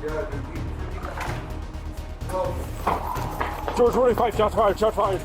$225, shots fired, shots fired.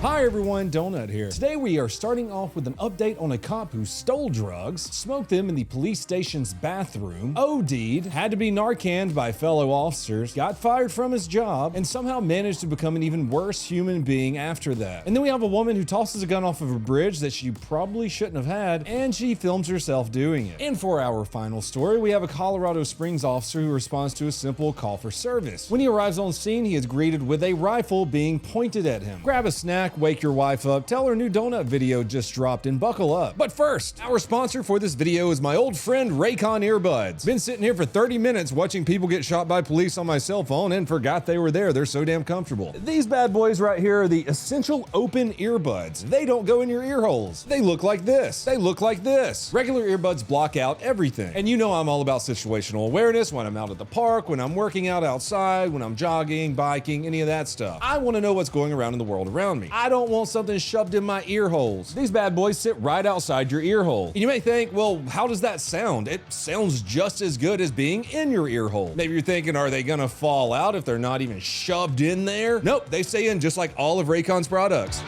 Hi everyone, Donut here. Today we are starting off with an update on a cop who stole drugs, smoked them in the police station's bathroom, OD'd, had to be Narcaned by fellow officers, got fired from his job, and somehow managed to become an even worse human being after that. And then we have a woman who tosses a gun off of a bridge that she probably shouldn't have had, and she films herself doing it. And for our final story, we have a Colorado Springs officer who responds to a simple call for service. When he arrives on scene, he is greeted with a rifle being pointed at him. Grab a snack, wake your wife up, tell her new donut video just dropped, and buckle up. But first, our sponsor for this video is my old friend Raycon earbuds. Been sitting here for 30 minutes watching people get shot by police on my cell phone and forgot they were there. They're so damn comfortable. These bad boys right here are the essential open earbuds. They don't go in your ear holes. They look like this. They look like this. Regular earbuds block out everything. And you know I'm all about situational awareness when I'm out at the park, when I'm working out outside, when I'm jogging, biking, any of that stuff. I want to know what's going around in the world around me. I don't want something shoved in my ear holes. These bad boys sit right outside your ear hole. And you may think, well, how does that sound? It sounds just as good as being in your ear hole. Maybe you're thinking, are they gonna fall out if they're not even shoved in there? Nope, they stay in just like all of Raycon's products.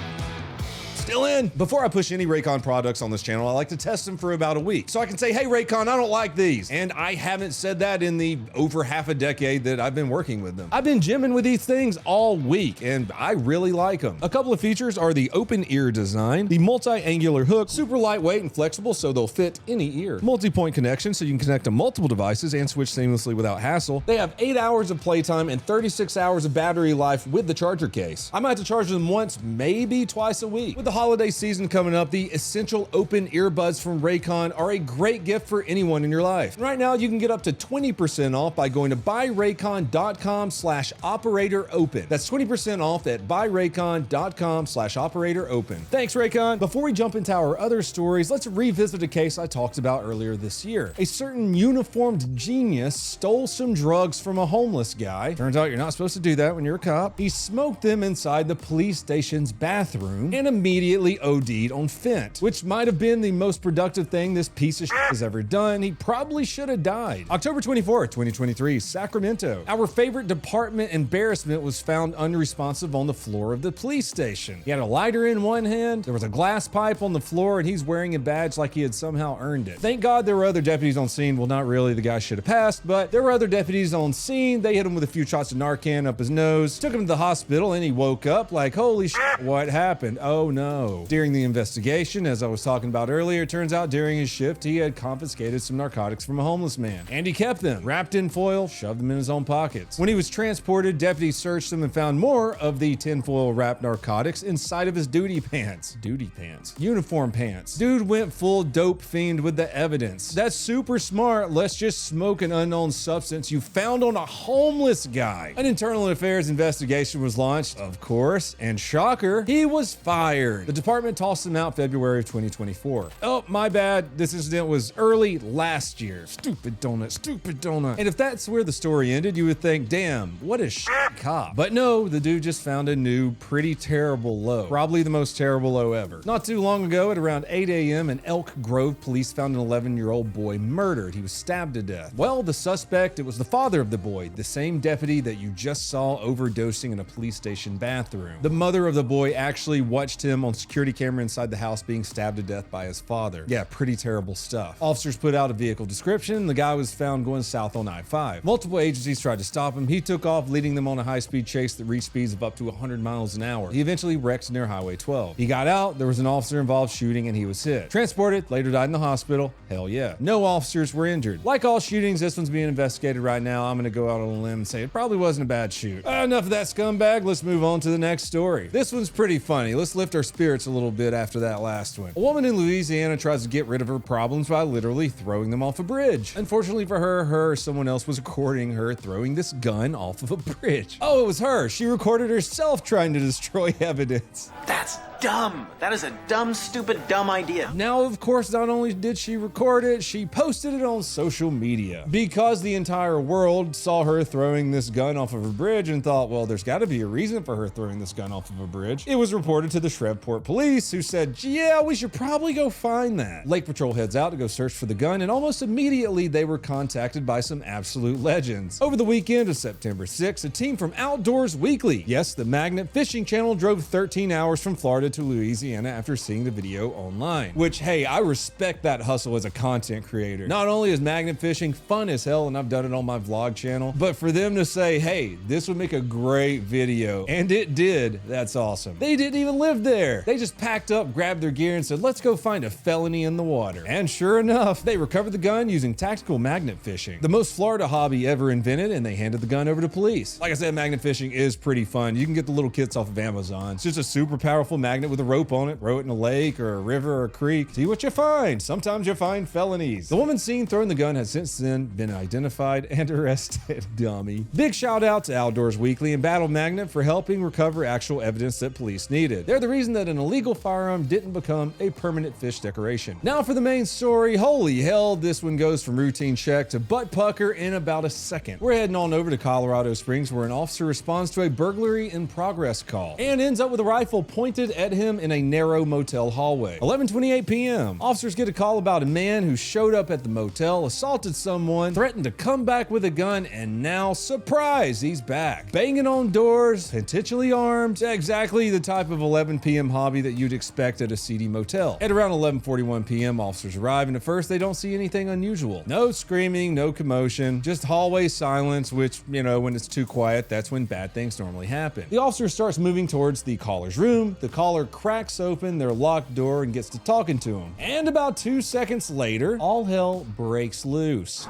Still in. Before I push any Raycon products on this channel, I like to test them for about a week. So I can say, hey Raycon, I don't like these. And I haven't said that in the over half a decade that I've been working with them. I've been gymming with these things all week and I really like them. A couple of features are the open ear design, the multi-angular hook, super lightweight and flexible so they'll fit any ear. Multi-point connection so you can connect to multiple devices and switch seamlessly without hassle. They have 8 hours of playtime and 36 hours of battery life with the charger case. I might have to charge them once, maybe twice a week. With the holiday season coming up, the essential open earbuds from Raycon are a great gift for anyone in your life. Right now, you can get up to 20% off by going to buyraycon.com/operatoropen. That's 20% off at buyraycon.com/operatoropen. Thanks, Raycon. Before we jump into our other stories, let's revisit a case I talked about earlier this year. A certain uniformed genius stole some drugs from a homeless guy. Turns out you're not supposed to do that when you're a cop. He smoked them inside the police station's bathroom and immediately OD'd on Fent, which might have been the most productive thing this piece of shit has ever done. He probably should have died. October 24th, 2023, Sacramento. Our favorite department embarrassment was found unresponsive on the floor of the police station. He had a lighter in one hand, there was a glass pipe on the floor, and he's wearing a badge like he had somehow earned it. Thank God there were other deputies on scene. Well, not really, the guy should have passed, but there were other deputies on scene. They hit him with a few shots of Narcan up his nose, took him to the hospital, and he woke up like, holy shit, what happened? Oh no. During the investigation, as I was talking about earlier, it turns out during his shift, he had confiscated some narcotics from a homeless man. And he kept them, wrapped in foil, shoved them in his own pockets. When he was transported, deputies searched him and found more of the tinfoil wrapped narcotics inside of his duty pants. Duty pants. Uniform pants. Dude went full dope fiend with the evidence. That's super smart. Let's just smoke an unknown substance you found on a homeless guy. An internal affairs investigation was launched, of course, and shocker, he was fired. The department tossed him out February of 2024. Oh, my bad. This incident was early last year. Stupid donut, stupid donut. And if that's where the story ended, you would think, damn, what a shit cop. But no, the dude just found a new, pretty terrible low. Probably the most terrible low ever. Not too long ago, at around 8 a.m. in Elk Grove, police found an 11-year-old boy murdered. He was stabbed to death. Well, the suspect, it was the father of the boy, the same deputy that you just saw overdosing in a police station bathroom. The mother of the boy actually watched him on security camera inside the house being stabbed to death by his father. Yeah, pretty terrible stuff. Officers put out a vehicle description. The guy was found going south on I-5. Multiple agencies tried to stop him. He took off, leading them on a high-speed chase that reached speeds of up to 100 miles an hour. He eventually wrecked near Highway 12. He got out, there was an officer involved shooting, and he was hit. Transported, later died in the hospital. Hell yeah. No officers were injured. Like all shootings, this one's being investigated right now. I'm gonna go out on a limb and say it probably wasn't a bad shoot. Enough of that scumbag. Let's move on to the next story. This one's pretty funny. Let's lift our spirits a little bit after that last one. A woman in Louisiana tries to get rid of her problems by literally throwing them off a bridge. Unfortunately for her or someone else was recording her throwing this gun off of a bridge. Oh, it was her. She recorded herself trying to destroy evidence. That's dumb. That is a dumb, stupid, dumb idea. Now, of course, not only did she record it, she posted it on social media. Because the entire world saw her throwing this gun off of a bridge and thought, well, there's got to be a reason for her throwing this gun off of a bridge. It was reported to the Shrev Shreveport police, who said, yeah, we should probably go find that. Lake Patrol heads out to go search for the gun, and almost immediately they were contacted by some absolute legends. Over the weekend of September 6th, a team from Outdoors Weekly, yes, the Magnet Fishing Channel, drove 13 hours from Florida to Louisiana after seeing the video online. Which, hey, I respect that hustle as a content creator. Not only is magnet fishing fun as hell, and I've done it on my vlog channel, but for them to say, hey, this would make a great video, and it did, that's awesome. They didn't even live there. They just packed up, grabbed their gear, and said, let's go find a felony in the water. And sure enough, they recovered the gun using tactical magnet fishing, the most Florida hobby ever invented, and they handed the gun over to police. Like I said, magnet fishing is pretty fun. You can get the little kits off of Amazon. It's just a super powerful magnet with a rope on it. Throw it in a lake or a river or a creek. See what you find. Sometimes you find felonies. The woman seen throwing the gun has since then been identified and arrested. Dummy. Big shout out to Outdoors Weekly and Battle Magnet for helping recover actual evidence that police needed. They're the reason that an illegal firearm didn't become a permanent fish decoration. Now for the main story. Holy hell, this one goes from routine check to butt pucker in about a second. We're heading on over to Colorado Springs, where an officer responds to a burglary in progress call and ends up with a rifle pointed at him in a narrow motel hallway. 11:28 p.m. Officers get a call about a man who showed up at the motel, assaulted someone, threatened to come back with a gun, and now, surprise, he's back. Banging on doors, potentially armed. Exactly the type of 11 p.m. hobby that you'd expect at a seedy motel. At around 11:41 p.m., officers arrive, and at first they don't see anything unusual. No screaming, no commotion, just hallway silence, which, you know, when it's too quiet, that's when bad things normally happen. The officer starts moving towards the caller's room. The caller cracks open their locked door and gets to talking to him. And about 2 seconds later, all hell breaks loose.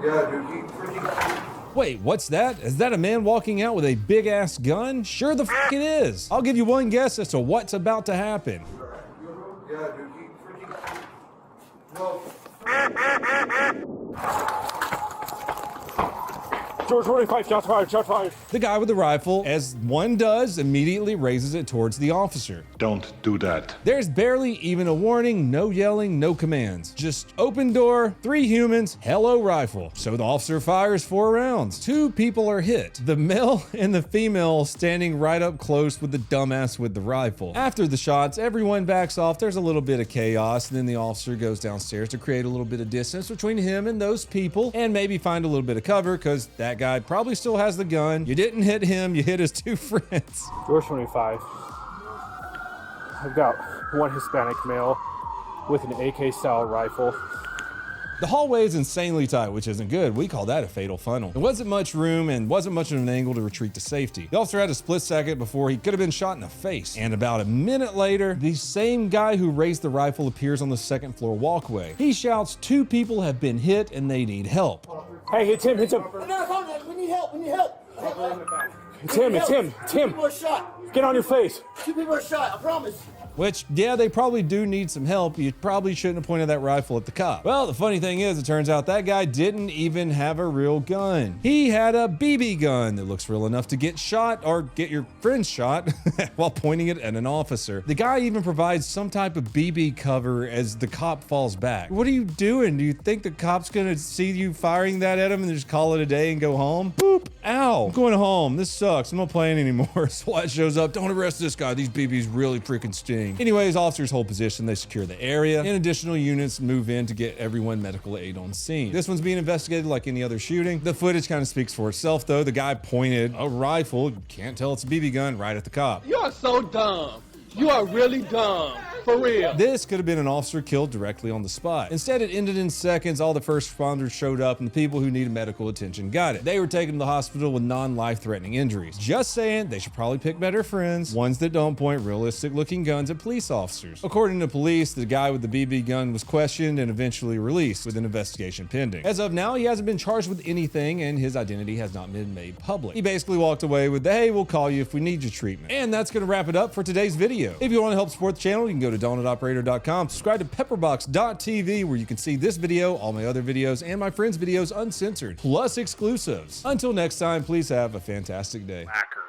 Yeah, dude, you freaking... Wait, what's that? Is that a man walking out with a big ass gun? Sure the f it is. I'll give you one guess as to what's about to happen. Yeah, dude, you freaking... Well... George 25, shots fired, shots fired. The guy with the rifle, as one does, immediately raises it towards the officer. Don't do that. There's barely even a warning, no yelling, no commands. Just open door, 3 humans, hello rifle. So the officer fires 4 rounds. 2 people are hit. The male and the female standing right up close with the dumbass with the rifle. After the shots, everyone backs off. There's a little bit of chaos, and then the officer goes downstairs to create a little bit of distance between him and those people, and maybe find a little bit of cover, because that guy probably still has the gun. You didn't hit him, you hit his 2 friends. George 25. I've got one Hispanic male with an AK style rifle. The hallway is insanely tight, which isn't good. We call that a fatal funnel. There wasn't much room and wasn't much of an angle to retreat to safety. The officer had a split second before he could have been shot in the face. And about a minute later, the same guy who raised the rifle appears on the 2nd floor walkway. He shouts 2 people have been hit and they need help. Hey, it's him, it's him. No, we need help, we need help. It's him, it's him, it's him. 2 people are shot. Get on your face. 2 people are shot, I promise. Which, yeah, they probably do need some help. You probably shouldn't have pointed that rifle at the cop. Well, the funny thing is, it turns out that guy didn't even have a real gun. He had a BB gun that looks real enough to get shot or get your friend shot while pointing it at an officer. The guy even provides some type of BB cover as the cop falls back. What are you doing? Do you think the cop's gonna see you firing that at him and just call it a day and go home? Boop! Ow! I'm going home. This sucks. I'm not playing anymore. SWAT shows up. Don't arrest this guy. These BBs really freaking sting. Anyways, officers hold position, they secure the area, and additional units move in to get everyone medical aid on scene. This one's being investigated like any other shooting. The footage kind of speaks for itself though. The guy pointed a rifle, can't tell it's a BB gun, right at the cop. You are so dumb. You are really dumb. For real. This could have been an officer killed directly on the spot. Instead, it ended in seconds. All the first responders showed up and the people who needed medical attention got it. They were taken to the hospital with non-life-threatening injuries. Just saying, they should probably pick better friends, ones that don't point realistic-looking guns at police officers. According to police, the guy with the BB gun was questioned and eventually released with an investigation pending. As of now, he hasn't been charged with anything and his identity has not been made public. He basically walked away with the, hey, we'll call you if we need your treatment. And that's going to wrap it up for today's video. If you want to help support the channel, you can go to donutoperator.com, subscribe to pepperbox.tv where you can see this video, all my other videos, and my friends' videos uncensored, plus exclusives. Until next time, please have a fantastic day. Hacker.